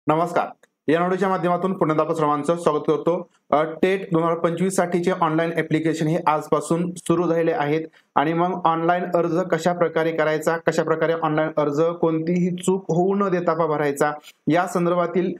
नमस्कार. या व्हिडिओच्या माध्यमातून पुन्हा आपण सर्वांचं स्वागत करतो. टेट 2025 साठीचे ऑनलाईन ऍप्लिकेशन हे आजपासून सुरू झालेले आहेत आणि मग ऑनलाईन अर्ज कशा प्रकारे करायचा, कशा प्रकारे ऑनलाईन अर्ज कोणतीही चूक होऊ न देता भरायचा, या संदर्भातील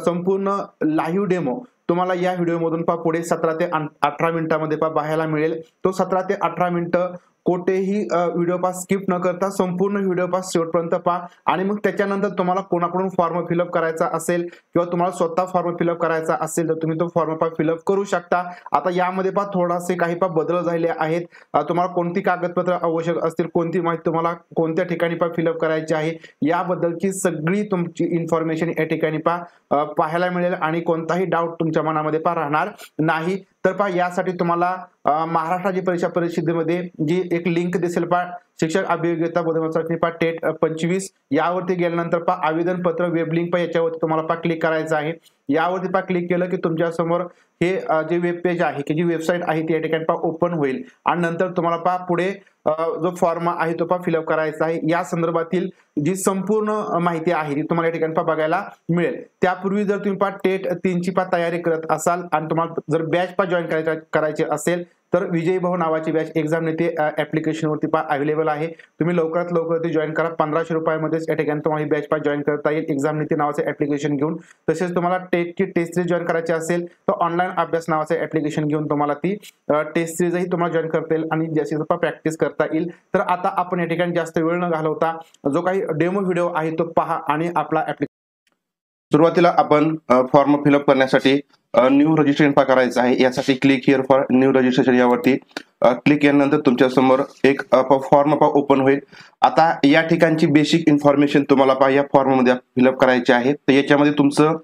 संपूर्ण लाईव्ह डेमो तुम्हाला या व्हिडिओमधून पुढे 17 ते 18 मिनिटांमध्ये पाहायला मिळेल. तो 17 ते 18 मिनिटं कोठेही व्हिडिओ स्किप न करता संपूर्ण व्हिडिओ शेवटपर्यंत पहा आणि मग त्याच्यानंतर तुम्हाला कोणाकडून फॉर्म फिलअप करायचा असेल किंवा तुम्हाला स्वतः फॉर्म फिलअप करायचा असेल तर तुम्ही तो फॉर्म फिलअप करू शकता. आता यामध्ये थोडासे काही बदल झाले आहेत. तुम्हाला कोणती कागदपत्र आवश्यक असतील, कोणती माहिती तुम्हाला कोणत्या ठिकाणी फिलअप करायची आहे याबद्दलची सगळी तुमची इन्फॉर्मेशन या ठिकाणी पाहायला मिळेल आणि कोणताही डाऊट तुमच्या मनामध्ये राहणार नाही. तर यासाठी तुम्हाला महाराष्ट्र राज्य परीक्षा परिषदेमध्ये जी एक लिंक दिसेल शिक्षक अभियोग्यता बोधनासाठी टेट 25 यावरती गेल्यानंतर आवेदन पत्र वेब लिंक याच्यावरती तुम्हाला क्लिक करायचं आहे. यावरती क्लिक केलं की तुमच्या समोर हे जे वेब पेज आहे की जी वेबसाईट आहे ती या ठिकाणी ओपन होईल आणि नंतर तुम्हाला पुढे जो फॉर्म आहे तो फिलअप करायचा आहे. या संदर्भातील जी संपूर्ण माहिती आहे ती तुम्हाला या ठिकाणी बघायला मिळेल. त्यापूर्वी जर तुम्ही टेट 3 ची तयारी करत असाल आणि तुम्हाला जर बॅच जॉईन करायचे असेल तर विजयी भाऊ नावाची बॅच एक्झाम नेते ऍप्लिकेशन वरती अवेलेबल आहे. तुम्ही लवकरात लवकर ती जॉईन करा. 1500 रुपयामध्येच या ठिकाणी तुम्हाला बॅच जॉईन करता येईल एक्झाम नेते नावाचे ऍप्लिकेशन घेऊन. तसेच तुम्हाला टेटची टेस्ट सिरीज जॉईन करायची असेल तर ऑनलाईन अभ्यास नावाचे ऍप्लिकेशन घेऊन तुम्हाला ती टेस्ट सिरीजही तुम्हाला जॉईन करता येईल आणि जास्तीत प्रॅक्टिस करता येईल. तर आता आपण या ठिकाणी जास्त वेळ न घालवता जो काही डेमो व्हिडिओ आहे तो पहा आणि आपला सुरुवातीला आपण फॉर्म फिलअप करण्यासाठी न्यू रजिस्ट्रेशन करायचं आहे. यासाठी click here for new registration यावरती क्लिक केल्यानंतर तुमच्या समोर एक फॉर्म ओपन होईल. आता या ठिकाणची बेसिक इन्फॉर्मेशन तुम्हाला या फॉर्म मध्ये फिलअप करायची आहे. तर याच्यामध्ये तुमचं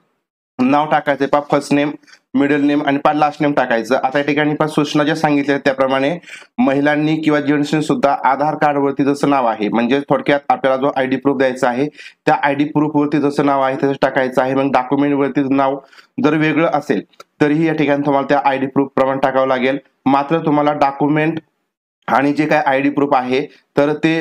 नाव टाकायचं फर्स्ट नेम, मिडल नेम आणि लास्ट नेम टाकायचं. आता या ठिकाणी सूचना ज्या सांगितल्या त्याप्रमाणे महिलांनी किंवा जेंट्सनी सुद्धा आधार कार्ड वरती जसं नाव आहे म्हणजे थोडक्यात आपल्याला जो आयडी प्रूफ द्यायचा आहे त्या आयडी प्रूफ वरती जसं नाव आहे तसं टाकायचं आहे. मग डॉक्युमेंट वरती नाव जर वेगळं असेल तरीही या ठिकाणी तुम्हाला त्या आयडी प्रूफ प्रमाणे टाकावं लागेल. मात्र तुम्हाला डॉक्युमेंट आणि जे काही आयडी प्रूफ आहे तर ते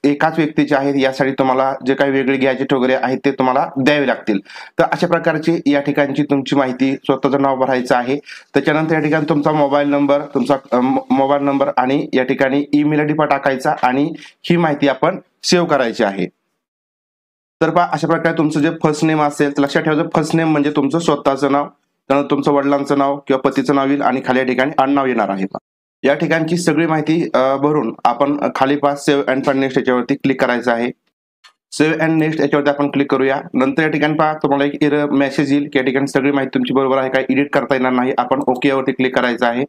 एकाच व्यक्तीचे आहेत. यासाठी तुम्हाला जे काही वेगळे गॅजेट वगैरे आहेत ते तुम्हाला द्यावे लागतील. तर अशा प्रकारची या ठिकाणची तुमची माहिती स्वतःचं नाव भरायचं आहे. त्याच्यानंतर या ठिकाणी तुमचा मोबाईल नंबर आणि या ठिकाणी ईमेल आयडी टाकायचा आणि ही माहिती आपण सेव्ह करायची आहे. तर अशा प्रकारे तुमचं जे फर्स्ट नेम असेल तर लक्षात ठेवायचं फर्स्ट नेम म्हणजे तुमचं स्वतःचं नाव, त्यानंतर तुमचं वडिलांचं नाव किंवा पतीचं नाव येईल आणि खाली या ठिकाणी आडनाव येणार आहे. या ठिकाणची सगळी माहिती भरून आपण खाली सेव्ह अँड नेक्स्ट याच्यावरती क्लिक करायचं आहे. सेव्ह अँड नेक्स्ट याच्यावरती आपण क्लिक करूया. नंतर या ठिकाणी तुम्हाला एक एरर मेसेज येईल की या ठिकाणी सगळी माहिती तुमची बरोबर आहे, काही एडिट करता येणार नाही. आपण ओके यावरती क्लिक करायचं आहे.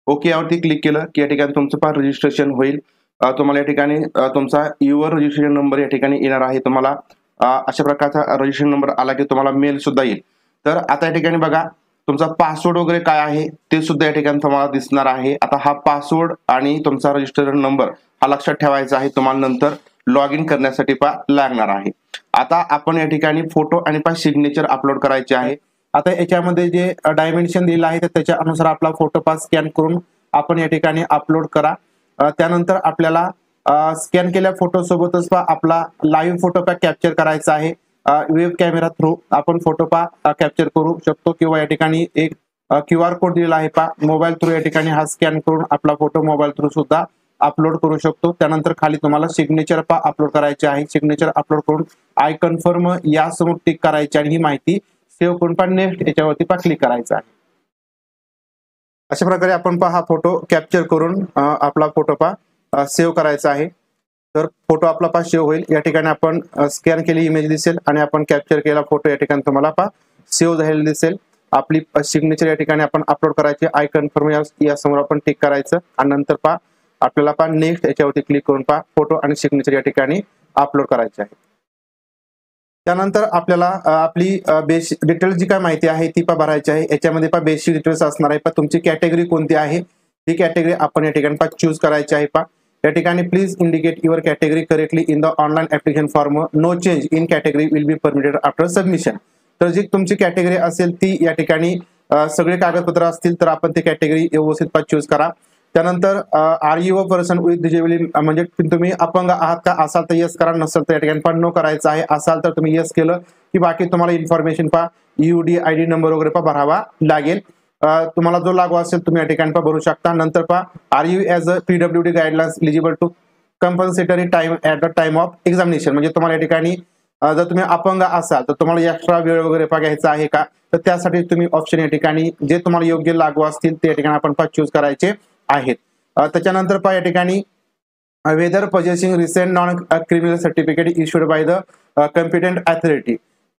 ओके यावरती क्लिक केलं की या ठिकाणी तुमचं रजिस्ट्रेशन होईल. तुम्हाला या ठिकाणी तुमचा युअर रजिस्ट्रेशन नंबर या ठिकाणी येणार आहे. तुम्हाला अशा प्रकारचा रजिस्ट्रेशन नंबर आला की तुम्हाला मेल सुद्धा येईल. तर आता या ठिकाणी बघा तुमचा पासवर्ड वगैरे काय आहे ते सुद्धा या ठिकाणी तुम्हाला दिसणार आहे. आता हा पासवर्ड आणि तुमचा रजिस्ट्रेशन नंबर हा लक्षात ठेवायचा आहे. तुम्हाला नंतर लॉग इन करण्यासाठी लागणार आहे. आता आपण या ठिकाणी फोटो आणि सिग्नेचर अपलोड करायचे आहे. आता याच्यामध्ये जे डायमेन्शन दिलेलं आहे त्याच्या अनुसार आपला फोटो स्कॅन करून आपण या ठिकाणी अपलोड करा. त्यानंतर आपल्याला स्कॅन केलेल्या फोटो सोबतच आपला लाईव्ह फोटो कॅप्चर करायचा आहे. वेब कॅमेरा थ्रू आपण फोटो कॅप्चर करू शकतो किंवा या ठिकाणी एक QR कोड दिलेला आहे मोबाईल थ्रू या ठिकाणी हा स्कॅन करून आपला फोटो मोबाईल थ्रू सुद्धा अपलोड करू शकतो. त्यानंतर खाली तुम्हाला सिग्नेचर अपलोड करायचे आहे. सिग्नेचर अपलोड करून आय कन्फर्म या समोर टिक करायची आणि ही माहिती सेव्ह करून नेक्स्ट याच्यावरती क्लिक करायचं आहे. अशा प्रकारे आपण हा फोटो कॅप्चर करून आपला फोटो सेव्ह करायचा आहे. तर फोटो आपला सेव्ह होईल. या ठिकाणी आपण स्कॅन केली इमेज दिसेल आणि आपण कॅप्चर केलेला फोटो या ठिकाणी तुम्हाला सेव्ह झालेला दिसेल. आपली सिग्नेचर या ठिकाणी आपण अपलोड करायची. आय कन्फर्म या समोर आपण टिक करायचं आणि नंतर आपल्याला नेक्स्ट याच्यावरती क्लिक करून फोटो आणि सिग्नेचर या ठिकाणी अपलोड करायचे आहे. त्यानंतर आपल्याला आपली बेसिक डिटेल्स जी काय माहिती आहे ती भरायची आहे. याच्यामध्ये बेसिक डिटेल्स असणार आहे. तुमची कॅटेगरी कोणती आहे ही कॅटेगरी आपण या ठिकाणी चूज करायची आहे. या ठिकाणी please indicate your category correctly in the online application form. No change in category will be permitted after submission. तर जी तुमची कॅटेगरी असेल ती या ठिकाणी सगळे कागदपत्र असतील तर आपण ती कॅटेगरी व्यवस्थित चूज करा. त्यानंतर are you a person with disability, म्हणजे तुम्ही अपंग आहात का, असाल तर येस करा, नसेल तर या ठिकाणी पण नो करायचं आहे. असाल तर तुम्ही येस केलं की बाकी तुम्हाला इन्फॉर्मेशन यूडी आयडी नंबर वगैरे भरावा लागेल. तुम्हाला जो लागू असेल तुम्ही या ठिकाणी भरू शकता. नंतर are you as a PWD guidelines eligible to compulsory time at the time of examination, म्हणजे तुम्हाला या ठिकाणी जर तुम्ही अपंग असाल तर तुम्हाला एक्स्ट्रा वेळ वगैरे घ्यायचा आहे का, तर त्यासाठी तुम्ही ऑप्शन या ठिकाणी जे तुम्हाला योग्य लागू असतील ते या ठिकाणी आपण चूज करायचे आहेत. त्याच्यानंतर या ठिकाणी whether possessing recent non criminal certificate issued by the competent authority,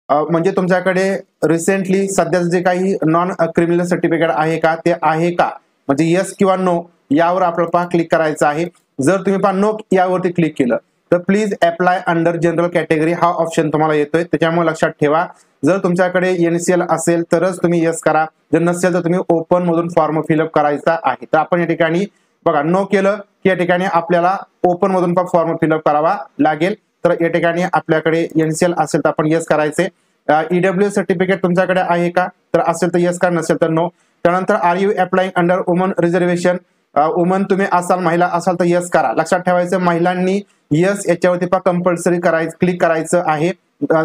म्हणजे तुमच्याकडे रिसेंटली सध्याचं जे काही नॉन क्रिमिनल सर्टिफिकेट आहे का ते आहे का, म्हणजे येस किंवा नो यावर आपल्याला क्लिक करायचं आहे. जर तुम्ही नो यावरती क्लिक केलं तर please apply under general category हा ऑप्शन तुम्हाला येतोय. त्याच्यामुळे लक्षात ठेवा, जर तुमच्याकडे एनसीएल असेल तरच तुम्ही येस करा, जर नसेल तर तुम्ही ओपन मधून फॉर्म फिलअप करायचा आहे. तर आपण या ठिकाणी बघा नो केलं की या ठिकाणी आपल्याला ओपन मधून फॉर्म फिलअप करावा लागेल. तर या ठिकाणी आपल्याकडे एनसीएल असेल तर आपण येस करायचे. ईडब्ल्यू सर्टिफिकेट तुमच्याकडे आहे का, तर असेल तर येस करा, नसेल तर नो. त्यानंतर are you applying under woman reservation, woman तुम्ही असाल, महिला असाल तर येस करा. लक्षात ठेवायचं महिलांनी येस याच्यावरती कंपल्सरी क्लिक करायचं आहे.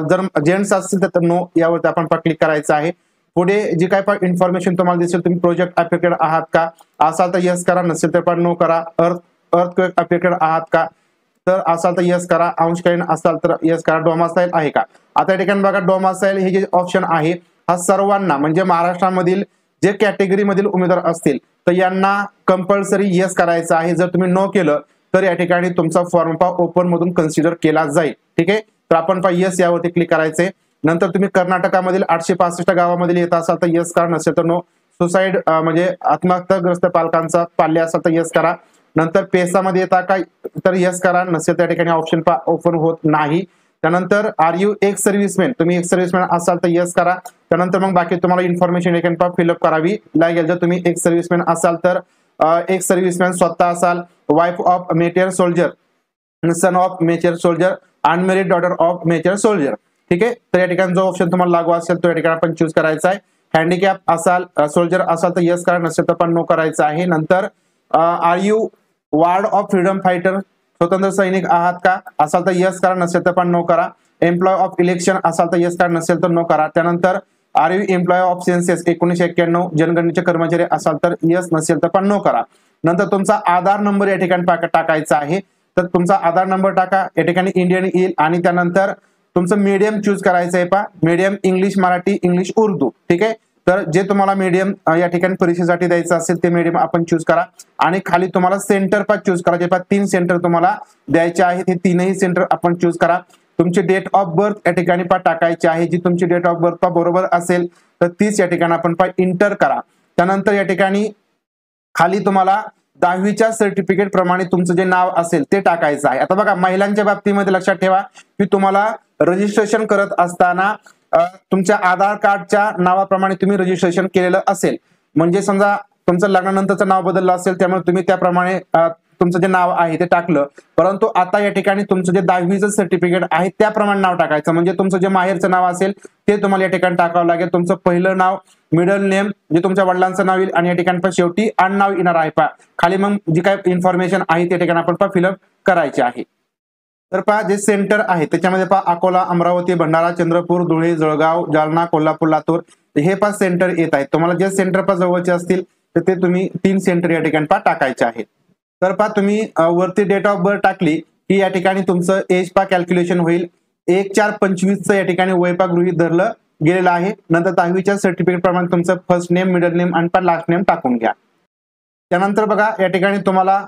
जर जेंट्स असतील तर नो यावरती आपण क्लिक करायचं आहे. पुढे जी काय इन्फॉर्मेशन तुम्हाला दिसेल, तुम्ही प्रोजेक्ट अफेक्टेड आहात का, असाल तर येस करा, नसेल तर नो करा. अर्थक्वेक अफेक्टेड आहात का, तर असाल तर येस करा. अंशकालीन असाल तर येस करा. डोमासाईल आहे का. आता या ठिकाणी बघा डोमासाईल हे जे ऑप्शन आहे हा सर्वांना, म्हणजे महाराष्ट्रामधील जे कॅटेगरी मधील उमेदवार असतील तर यांना कंपल्सरी येस करायचं आहे. जर तुम्ही नो केलं तर या ठिकाणी तुमचा फॉर्म ओपन मधून कन्सिडर केला जाईल. ठीक आहे, तर आपण येस यावरती क्लिक करायचे. नंतर तुम्ही कर्नाटकामधील 865 गावामधील येत असाल तर येस करा, नसेल तर नो. सुसाईड म्हणजे आत्महत्याग्रस्त पालकांचा पाल्य असाल तर येस करा. नंतर पेसामध्ये येता का, तर येस करा, नसेल त्या ठिकाणी ऑप्शन ओपन होत नाही. त्यानंतर आर यू एक्स सर्व्हिसमॅन, तुम्ही एक्स सर्व्हिसमॅन असाल तर येस करा. त्यानंतर मग बाकी तुम्हाला इन्फॉर्मेशन फिलअप करावी लागेल. जर तुम्ही एक्स सर्व्हिसमॅन असाल तर एक्स सर्व्हिसमॅन स्वतः असाल, wife of major soldier, son of major soldier, unmarried daughter of major soldier. ठीक आहे, तर या ठिकाणी जो ऑप्शन तुम्हाला लागू असेल तो या ठिकाणी आपण चूज करायचा आहे. हँडिकॅप असाल, सोल्जर असाल तर येस करा, नसेल तर पण नो करायचं आहे. नंतर are you ward of freedom fighter, स्वतंत्र सैनिक आहात का, असाल तर येस करा, नसेल तर पण नो करा. एम्प्लॉय ऑफ इलेक्शन असाल तर येस करा, नसेल तर नो करा. त्यानंतर are you employ of census 1991 जनगणनेचे कर्मचारी असाल तर येस, नसेल तर पण नो करा. नंतर तुमचा आधार नंबर या ठिकाणी टाकायचा आहे. तर तुमचा आधार नंबर टाका, या ठिकाणी इंडियन येईल. आणि त्यानंतर तुमचं मीडियम चूज करायचं आहे medium English, Marathi, English, Urdu. ठीक आहे, तर जे तुम्हाला मीडियम या ठिकाणी परीक्षेसाठी द्यायचं असेल ते मीडियम आपण चूज करा. आणि खाली तुम्हाला सेंटर चूज करायचे 3 सेंटर तुम्हाला द्यायचे आहेत. हे 3ही सेंटर आपण चूज करा. तुमची डेट ऑफ बर्थ या ठिकाणी टाकायची आहे. जी तुमची डेट ऑफ बर्थ बरोबर असेल तर तीच या ठिकाणी आपण इंटर करा. त्यानंतर या ठिकाणी खाली तुम्हाला 10वीच्या सर्टिफिकेट प्रमाणे तुमचं जे नाव असेल ते टाकायचं आहे. आता बघा महिलांच्या बाबतीमध्ये लक्षात ठेवा की तुम्हाला रजिस्ट्रेशन करत असताना तुमच्या आधार कार्डच्या नावाप्रमाणे तुम्ही रजिस्ट्रेशन केलेलं असेल. म्हणजे समजा तुमचं लग्नानंतरचं नाव बदललं असेल त्यामुळे तुम्ही त्याप्रमाणे तुमचं जे नाव आहे ते टाकलं. परंतु आता या ठिकाणी तुमचं जे 10वीचं सर्टिफिकेट आहे त्याप्रमाणे नाव टाकायचं. म्हणजे तुमचं जे माहेरचं नाव असेल ते तुम्हाला या ठिकाणी टाकावं लागेल. तुमचं पहिलं नाव, मिडल नेम जे तुमच्या वडिलांचं नाव येईल आणि या ठिकाणी शेवटी आडनाव येणार आहे खाली मग जी काय इन्फॉर्मेशन आहे त्या ठिकाणी आपण फिलअप करायची आहे. तर जे सेंटर आहे त्याच्यामध्ये अकोला, अमरावती, भंडारा, चंद्रपूर, धुळे, जळगाव, जालना, कोल्हापूर, लातूर हे 5 सेंटर येत आहेत. तुम्हाला जे सेंटर जवळचे असतील तर ते तुम्ही 3 सेंटर या ठिकाणी टाकायचे आहेत. तर तुम्ही वरती डेट ऑफ बर्थ टाकली की या ठिकाणी तुमचं एज कॅल्क्युलेशन होईल. 1/4/25 या ठिकाणी वय गृहीत धरलं गेलेलं आहे. नंतर 10वीच्या सर्टिफिकेट प्रमाणे तुमचं फर्स्ट नेम, मिडल नेम आणि लास्ट नेम टाकून घ्या. त्यानंतर बघा या ठिकाणी तुम्हाला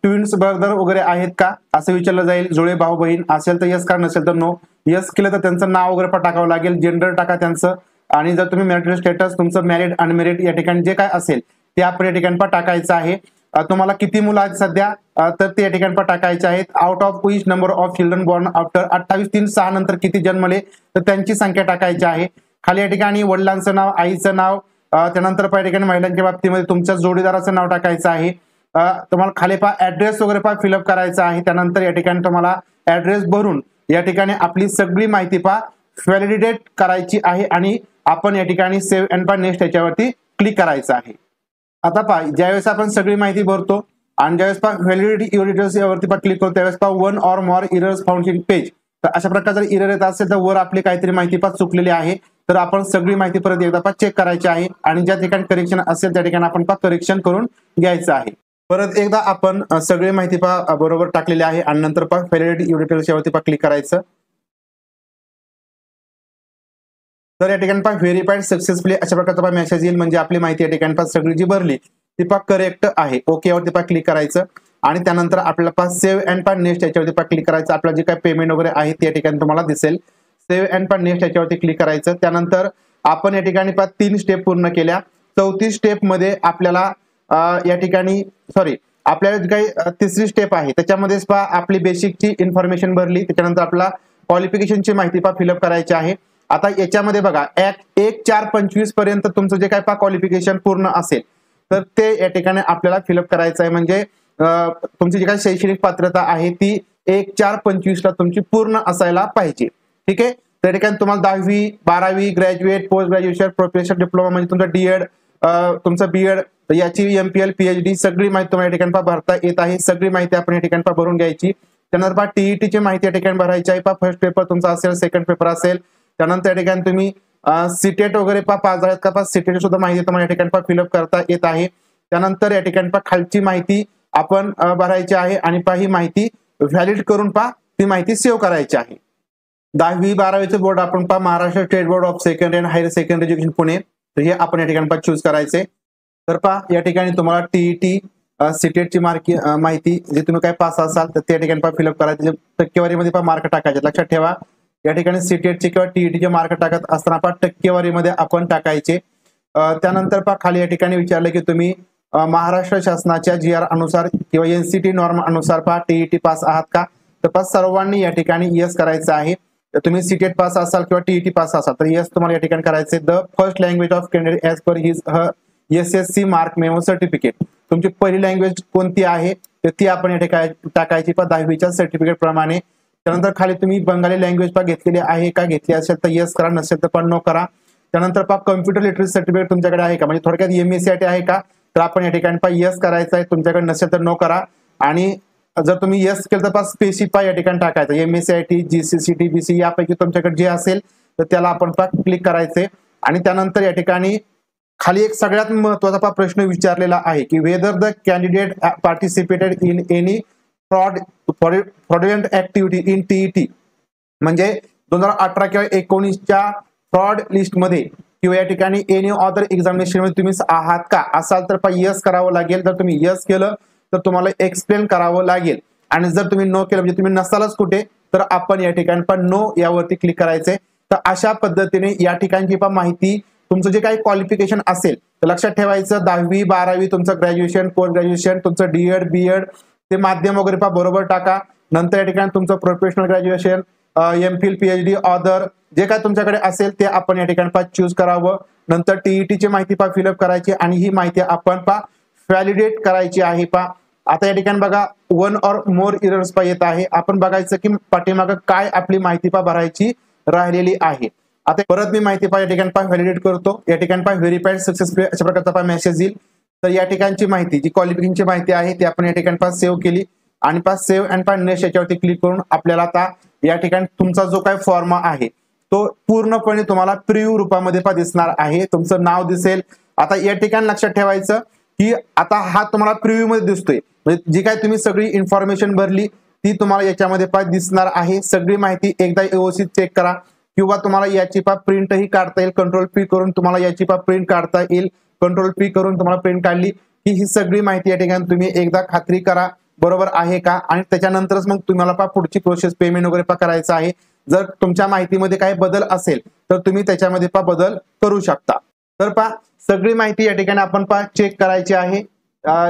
ट्विन्स ब्रदर वगैरे आहेत का असं विचारलं जाईल. जुळे भाऊ बहीण असेल तर येस करा, नसेल तर नो. येस केलं तर त्यांचं नाव वगैरे टाकावं लागेल, जेंडर टाका त्यांचं. आणि जर तुम्ही मॅरिटल स्टेटस तुमचं मॅरिड, अनमॅरिड या ठिकाणी जे काय असेल ते आपण या ठिकाणी टाकायचं आहे. तुम्हाला किती मुलं आहेत सध्या तर ते या ठिकाणी टाकायचे आहेत. Out of which number of children born after 28/3/6 नंतर किती जन्मले तर त्यांची संख्या टाकायची आहे. खाली या ठिकाणी वडिलांचं नाव, आईचं नाव, त्यानंतर या ठिकाणी महिलांच्या बाबतीमध्ये तुमच्या जोडीदाराचं नाव टाकायचं आहे. तुम्हाला खाली ऍड्रेस वगैरे फिलअप करायचा आहे. त्यानंतर या ठिकाणी तुम्हाला ऍड्रेस भरून या ठिकाणी आपली सगळी माहिती व्हॅलिडेट करायची आहे आणि आपण या ठिकाणी सेव्ह अँड नेक्स्ट याच्यावरती क्लिक करायचं आहे. आता ज्यावेळेस आपण सगळी माहिती भरतो आणि ज्यावेळेस पहा व्हॅलिडिटी युअर डिटेल्स यावरती पहा क्लिक करतो त्यावेळेस पहा one or more errors found in page. तर अशा प्रकारे जर एरर येत असेल तर वर आपली काहीतरी माहिती पहा चुकलेली आहे, तर आपण सगळी माहिती परत एकदा पहा चेक करायची आहे आणि ज्या ठिकाणी करेक्शन असेल त्या ठिकाणी आपण पहा करेक्शन करून घ्यायचं आहे. परत एकदा आपण सगळी माहिती पहा बरोबर टाकलेली आहे आणि नंतर पहा व्हॅलिडिटी युअर डिटेल्स यावरती पहा क्लिक करायचं. तर या ठिकाणी पहा व्हेरीफाईड सक्सेसफुली अशा प्रकारचा पहा मेसेज येईल, म्हणजे आपली माहिती या ठिकाणी पहा सगळी जी भरली ती पहा करेक्ट आहे. ओके यावरती पहा क्लिक करायचं आणि त्यानंतर आपल्याला पहा सेव्ह अँड पहा नेक्स्ट याच्यावरती पहा क्लिक करायचं. आपलं जे काही पेमेंट वगैरे आहे ते या ठिकाणी तुम्हाला दिसेल. सेव्ह अँड पहा नेक्स्ट याच्यावरती क्लिक करायचं. त्यानंतर आपण या ठिकाणी पहा 3 स्टेप पूर्ण केल्या. 4थी स्टेप मध्ये आपल्याला या ठिकाणी आपल्याला जी काही 3री स्टेप आहे त्याच्यामध्येच पहा आपली बेसिकची इन्फॉर्मेशन भरली. त्याच्यानंतर आपला क्वालिफिकेशनची माहिती पहा फिलअप करायची आहे. आता याच्यामध्ये बघा 1/4/25 पर्यंत तुमचं जे काही पहा क्वालिफिकेशन पूर्ण असेल तर ते या ठिकाणी आपल्याला फिलअप करायचं आहे. म्हणजे तुमची जी काही शैक्षणिक पात्रता आहे ती 1/4/25 ला तुमची पूर्ण असायला पाहिजे. ठीक आहे. त्या ठिकाणी तुम्हाला 10वी 12वी graduate post graduation professional diploma म्हणजे तुमचा डीएड तुमचं बीएड याची MPL PhD सगळी माहिती तुम्हाला या ठिकाणी पहा भरता येत आहे. सगळी माहिती आपण या ठिकाणी पहा भरून घ्यायची. त्यानंतर पहा TET ची माहिती या ठिकाणी भरायची आहे. पहा फर्स्ट पेपर तुमचा असेल, सेकंड पेपर असेल. त्यानंतर या ठिकाणी तुम्ही सीटेट वगैरे पहा पास झालेत का पहा सीटेट सुद्धा माहिती तुम्हाला या ठिकाणी पहा फिलअप करता येत आहे. त्यानंतर या ठिकाणी पहा खालची माहिती आपण भरायची आहे आणि पहा ही माहिती व्हॅलिड करून पहा ती माहिती सेव्ह करायची आहे. 10वी 12वीचे बोर्ड आपण पहा Maharashtra state board of secondary and higher secondary education Pune, तर हे आपण या ठिकाणी पहा चूज करायचे. तर पहा या ठिकाणी तुम्हाला TET सीटेटची माहिती जे तुम्ही काय पास असाल तर त्या ठिकाणी पहा फिलअप करायचे. टक्केवारीमध्ये पहा मार्क टाकायचे. लक्षात ठेवा या ठिकाणी सीटेटचे किंवा TETचे मार्क टाकत असताना पहा टक्केवारीमध्ये आपण टाकायचे. त्यानंतर पहा खाली या ठिकाणी विचारलं की तुम्ही महाराष्ट्र शासनाच्या GR अनुसार किंवा NCT नॉर्म अनुसार पहा TET पास आहात का, तर पहा सर्वांनी या ठिकाणी यस करायचं आहे. तुम्ही सीटेट पास असाल किंवा TET पास असाल तर यस तुम्हाला या ठिकाणी करायचे. The first language of candidate as per his SSC mark memo certificate, तुमची पहिली लँग्वेज कोणती आहे तर ती आपण या ठिकाणी टाकायची पहा 10वीच्या सर्टिफिकेट प्रमाणे. त्यानंतर खाली तुम्ही बंगाली लँग्वेज पहा घेतलेली आहे का, घेतली असेल तर यस करा, नसेल तर पण नो करा. त्यानंतर पहा कम्प्युटर लिटरसी सर्टिफिकेट तुमच्याकडे आहे का, म्हणजे थोडक्यात MSc आहे का, तर आपण या ठिकाणी पहा यस करायचं आहे. तुमच्याकडे नसेल तर नो करा. आणि जर तुम्ही यस केलं तर पहा स्पेसिफाय या ठिकाणी टाकायचं MSc GCCT BC यापैकी तुमच्याकडे जे असेल तर त्याला आपण पहा क्लिक करायचे. आणि त्यानंतर या ठिकाणी खाली एक सगळ्यात महत्वाचा पहा प्रश्न विचारलेला आहे की whether the candidate participated in any fraudulent activity in TET, म्हणजे 2018 किंवा 19च्या फ्रॉड लिस्ट मध्ये किंवा या ठिकाणी एनी अदर एक्झामिनेशन मध्ये तुम्ही आहात का, असाल तर पहा यस करावं लागेल. जर तुम्ही यस केलं तर तुम्हाला एक्सप्लेन करावं लागेल. आणि जर तुम्ही नो केलं म्हणजे तुम्ही नसालच कुठे तर आपण या ठिकाणी पण नो यावरती क्लिक करायचंय. तर अशा पद्धतीने या ठिकाणची पहा माहिती तुमचं जे काही क्वालिफिकेशन असेल तर लक्षात ठेवायचं 10वी 12वी तुमचं ग्रॅज्युएशन पोस्ट ग्रॅज्युएशन तुमचं डीएड बीएड ते माध्यम वगैरे पहा बरोबर टाका. नंतर या ठिकाणी तुमचं professional graduation MPhil PhD other जे काय तुमच्याकडे असेल ते आपण या ठिकाणी पहा चूज करावं. नंतर TET ची माहिती पहा फिलअप करायची आणि ही माहिती आपण पहा व्हॅलिडेट करायची आहे. पहा आता या ठिकाणी बघा 1 or more एरर्स पहा येत आहे. आपण बघायचं की पाठीमागं काय आपली माहिती पहा भरायची राहिलेली आहे. आता परत मी माहिती पहा या ठिकाणी पहा व्हॅलिडेट करतो. या ठिकाणी पहा व्हेरीफाईड सक्सेसफुली अशा प्रकारचा पहा मेसेज येईल. तर या ठिकाणची माहिती जी क्वालिफिकेशनची माहिती आहे ती आपण या ठिकाणी पहा सेव्ह केली आणि पहा सेव्ह अँड पहा नेक्स्ट याच्यावरती क्लिक करून आपल्याला आता या ठिकाणी तुमचा जो काही फॉर्म आहे तो पूर्णपणे तुम्हाला प्रिव्ह्यू रूपामध्ये पहा दिसणार आहे. तुमचं नाव दिसेल. आता या ठिकाणी लक्षात ठेवायचं की आता हा तुम्हाला प्रिव्ह्यू मध्ये दिसतोय, म्हणजे जी काय तुम्ही सगळी इन्फॉर्मेशन भरली ती तुम्हाला याच्यामध्ये पहा दिसणार आहे. सगळी माहिती एकदा व्यवस्थित चेक करा किंवा तुम्हाला याची पहा प्रिंटही काढता येईल. Ctrl+P करून तुम्हाला याची पहा प्रिंट काढता येईल. Ctrl+P करून तुम्हाला प्रिंट काढली की ही सगळी माहिती या ठिकाणी तुम्ही एकदा खात्री करा बरोबर आहे का, आणि त्याच्यानंतरच मग तुम्हाला पहा पुढची प्रोसेस पेमेंट वगैरे पहा करायचं आहे. जर तुमच्या माहितीमध्ये काही बदल असेल तर तुम्ही त्याच्यामध्ये पहा बदल करू शकता. तर पहा सगळी माहिती या ठिकाणी आपण पहा चेक करायची आहे.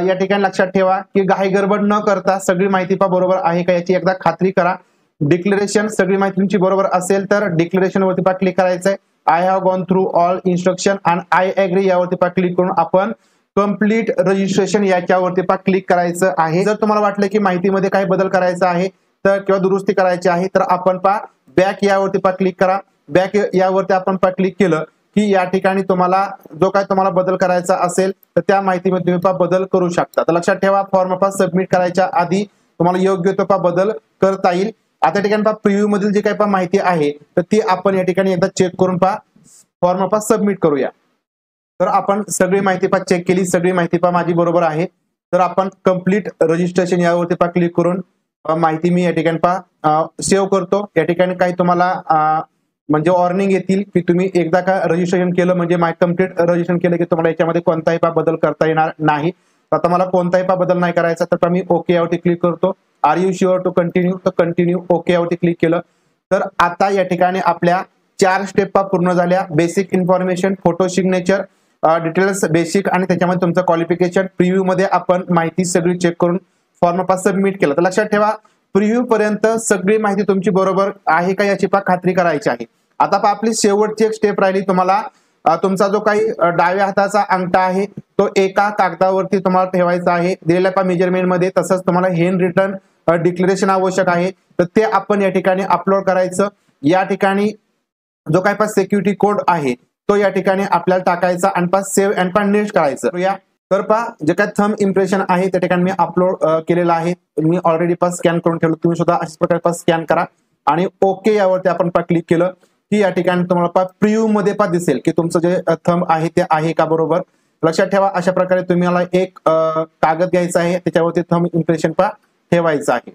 या ठिकाणी लक्षात ठेवा की घाई गडबड न करता सगळी माहिती पहा बरोबर आहे का याची एकदा खात्री करा. डिक्लेरेशन सगळी माहिती तुमची बरोबर असेल तर डिक्लेरेशन वरती पहा क्लिक करायचंय. I have gone through all instruction and I agree यावरती पहा क्लिक करून आपण कंप्लीट रजिस्ट्रेशन याच्यावरती पहा क्लिक करायचं आहे. जर तुम्हाला वाटलं की माहितीमध्ये काही बदल करायचा आहे तर किंवा दुरुस्ती करायची आहे तर आपण पहा बॅक यावरती पहा क्लिक करा. बॅक यावरती आपण पहा क्लिक केलं की या ठिकाणी तुम्हाला जो काय तुम्हाला बदल करायचा असेल तर त्या माहितीमध्ये तुम्ही बदल करू शकता। तर लक्षात ठेवा, फॉर्म सबमिट करायच्या आधी तुम्हाला योग्य तो बदल करता येईल। आता या ठिकाणी प्रिव्ह्यू मधील जी काही माहिती आहे तर ती आपण या ठिकाणी एकदा चेक करून फॉर्म सबमिट करूया। तर आपण सगळी माहिती चेक केली, सगळी माहिती माझी बरोबर आहे। तर आपण कंप्लीट रजिस्ट्रेशन यावरती क्लिक करून माहिती मी या ठिकाणी सेव्ह करतो। या ठिकाणी काही तुम्हाला म्हणजे वॉर्निंग येतील की तुम्ही एकदा का रजिस्ट्रेशन केलं म्हणजे कंप्लीट रजिस्ट्रेशन केलं की तुम्हाला याच्यामध्ये कोणताही बदल करता येणार नाही। आता मला कोणताही बदल नाही करायचा तर मी ओके यावरती क्लिक करतो। Are you sure to continue, तर कंटिन्यू ओके यावरती क्लिक केलं। तर आता या ठिकाणी आपल्या 4 स्टेप पूर्ण झाल्या। Basic information, photo signature, details basic आणि त्याच्यामध्ये तुमचं क्वालिफिकेशन। प्रिव्ह्यू मध्ये आपण माहिती सगळी चेक करून फॉर्म सबमिट केलं। तर लक्षात ठेवा, प्रिव्ह्यू पर्यंत सगळी माहिती तुमची बरोबर आहे का याची खात्री करायची आहे। आता आपली शेवटची एक स्टेप राहिली, तुम्हाला तुमचा जो काही डाव्या हाताचा अंगठा आहे तो एका कागदावरती तुम्हाला ठेवायचा आहे दिलेल्या मेजरमेंट मध्ये। तसंच तुम्हाला हँड रिटन डिक्लेरेशन आवश्यक आहे, तर ते आपण या ठिकाणी अपलोड करायचं। या ठिकाणी जो काही सिक्युरिटी कोड आहे तो या ठिकाणी आपल्याला टाकायचा आणि सेव्ह अँड नेक्स्ट करायचं। तर जे काही थंब इम्प्रेशन आहे त्या ठिकाणी मी अपलोड केलेलं आहे, मी ऑलरेडी स्कॅन करून ठेवलं। तुम्ही सुद्धा अशाच प्रकारे स्कॅन करा आणि ओके यावरती आपण क्लिक केलं की या ठिकाणी तुम्हाला प्रिव्ह्यू मध्ये दिसेल की तुमचं जे थंब आहे ते आहे का बरोबर। लक्षात ठेवा, अशा प्रकारे तुम्हाला एक कागद घ्यायचा आहे, त्याच्यावरती थंब इम्प्रेशन ठेवायचं आहे।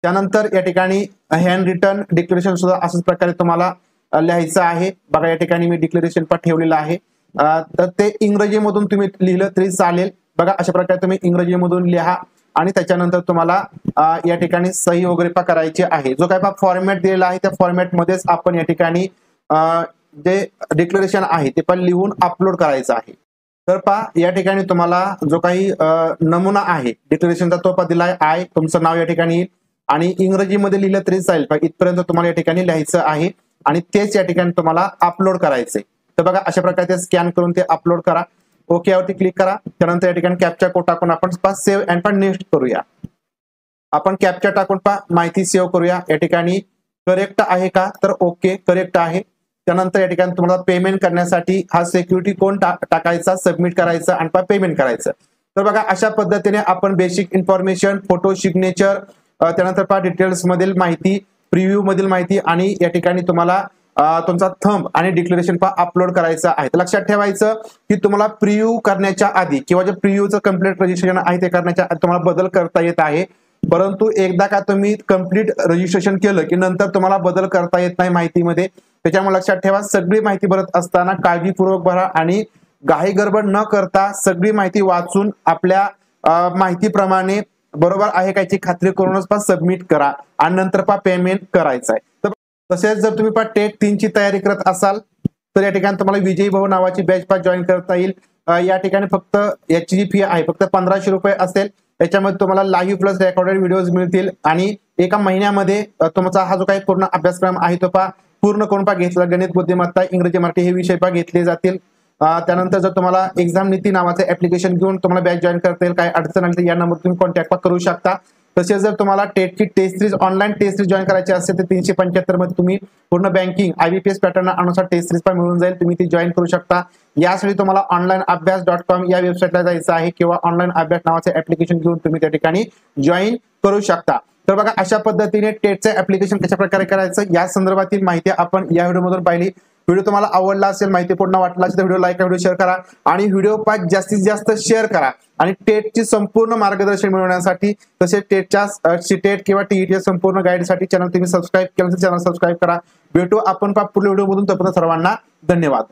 त्यानंतर या ठिकाणी हँड रिटन डिक्लेरेशन सुद्धा अशाच प्रकारे तुम्हाला लिहायचं आहे। बघा या ठिकाणी मी डिक्लेरेशन ठेवलेलं आहे, तर ते इंग्रजीमधून तुम्ही लिहिलं तरी चालेल। बघा अशा प्रकारे तुम्ही इंग्रजीमधून लिहा आणि त्याच्यानंतर तुम्हाला या ठिकाणी सही वगैरे करायची आहे। जो काही फॉर्मॅट दिलेला आहे त्या फॉर्मॅट मध्येच आपण या ठिकाणी जे डिक्लेरेशन आहे ते लिहून अपलोड करायचं आहे। तर या ठिकाणी तुम्हाला जो काही नमुना आहे डिक्लेरेशनचा तो दिलाय आय, तुमचं नाव या ठिकाणी येईल आणि इंग्रजीमध्ये लिहिलं तरी चालेल, इथपर्यंत तुम्हाला या ठिकाणी लिहायचं आहे आणि तेच या ठिकाणी तुम्हाला अपलोड करायचंय। तर बघा अशा प्रकारे ते स्कॅन करून ते अपलोड करा, ओके यावरती क्लिक करा। त्यानंतर या ठिकाणी कॅप्चा कोड टाकून आपण सेव्ह अँड नेक्स्ट करूया। आपण कॅप्चा टाकून माहिती सेव्ह करूया। या ठिकाणी करेक्ट आहे का, तर ओके करेक्ट आहे। त्यानंतर या ठिकाणी तुम्हाला पेमेंट करण्यासाठी हा सिक्युरिटी कोड टाकायचा, सबमिट करायचा आणि पेमेंट करायचं। तर बघा अशा पद्धतीने आपण बेसिक इन्फॉर्मेशन, फोटो सिग्नेचर, त्यानंतर डिटेल्स मधील माहिती, प्रिव्ह्यू मधील माहिती आणि या ठिकाणी तुम्हाला तुमचा थंब आणि डिक्लेरेशन अपलोड करायचं आहे। तर लक्षात ठेवायचं की तुम्हाला प्रिव्ह्यू करण्याच्या आधी किंवा जे प्रिव्ह्यूचं कंप्लीट रजिस्ट्रेशन आहे ते करण्याच्या आधी तुम्हाला बदल करता येत आहे, परंतु एकदा का तुम्ही कंप्लीट रजिस्ट्रेशन केलं की नंतर तुम्हाला बदल करता येत नाही माहितीमध्ये। त्याच्यामुळे लक्षात ठेवा, सगळी माहिती भरत असताना काळजीपूर्वक भरा आणि घाई गडबड न करता सगळी माहिती वाचून आपल्या माहितीप्रमाणे बरोबर आहे का याची खात्री करूनच सबमिट करा आणि नंतर पेमेंट करायचं आहे। तसेच जर तुम्ही टेट 3 ची तयारी करत असाल तर या ठिकाणी तुम्हाला विजयी भाऊ नावाची बॅच जॉईन करता येईल। या ठिकाणी फक्त याची जी फी आहे फक्त 1500 रुपये असेल। याच्यामध्ये तुम्हाला लाईव्ह प्लस रेकॉर्डेड व्हिडिओज मिळतील आणि एका महिन्यामध्ये तुमचा हा जो काही पूर्ण अभ्यासक्रम आहे तो पूर्ण करून घेतला। गणित, बुद्धिमत्ता, इंग्रजी, मराठी हे विषय घेतले जातील। त्यानंतर जर तुम्हाला एक्झाम नीती नावाचं ऍप्लिकेशन घेऊन तुम्हाला बॅच जॉईन करता येईल, काही अडचण आली तर या नंबर तुम्ही कॉन्टॅक्ट करू शकता। तसेच जर तुम्हाला टेटची test series online test series join करायची असेल तर 375 मध्ये तुम्ही पूर्ण बँकिंग IBPS पॅटर्न अनुसार टेस्ट सिरीज मिळून जाईल, तुम्ही ती जॉईन करू शकता। यासाठी तुम्हाला onlineabhyas.com या वेबसाईटला जायचं आहे किंवा ऑनलाईन अभ्यास नावाचं ऍप्लिकेशन घेऊन तुम्ही त्या ठिकाणी जॉईन करू शकता। तर बघा अशा पद्धतीने टेटचं ऍप्लिकेशन कशा प्रकारे करायचं या संदर्भातील माहिती आपण या व्हिडिओमधून पाहिली। व्हिडिओ तुम्हाला आवडला असेल, माहितीपूर्ण वाटला असेल तर व्हिडिओ लाईक, व्हिडिओ शेअर करा आणि व्हिडिओ जास्तीत जास्त शेअर करा। आणि टेटची संपूर्ण मार्गदर्शन मिळवण्यासाठी तसेच टेटच्या सीटेट किंवा टीईटी संपूर्ण गाईडसाठी चॅनल तुम्ही सबस्क्राईब केलं तर चॅनल सबस्क्राईब करा। भेटू आपण पुढील व्हिडिओमधून, तोपर्यंत सर्वांना धन्यवाद।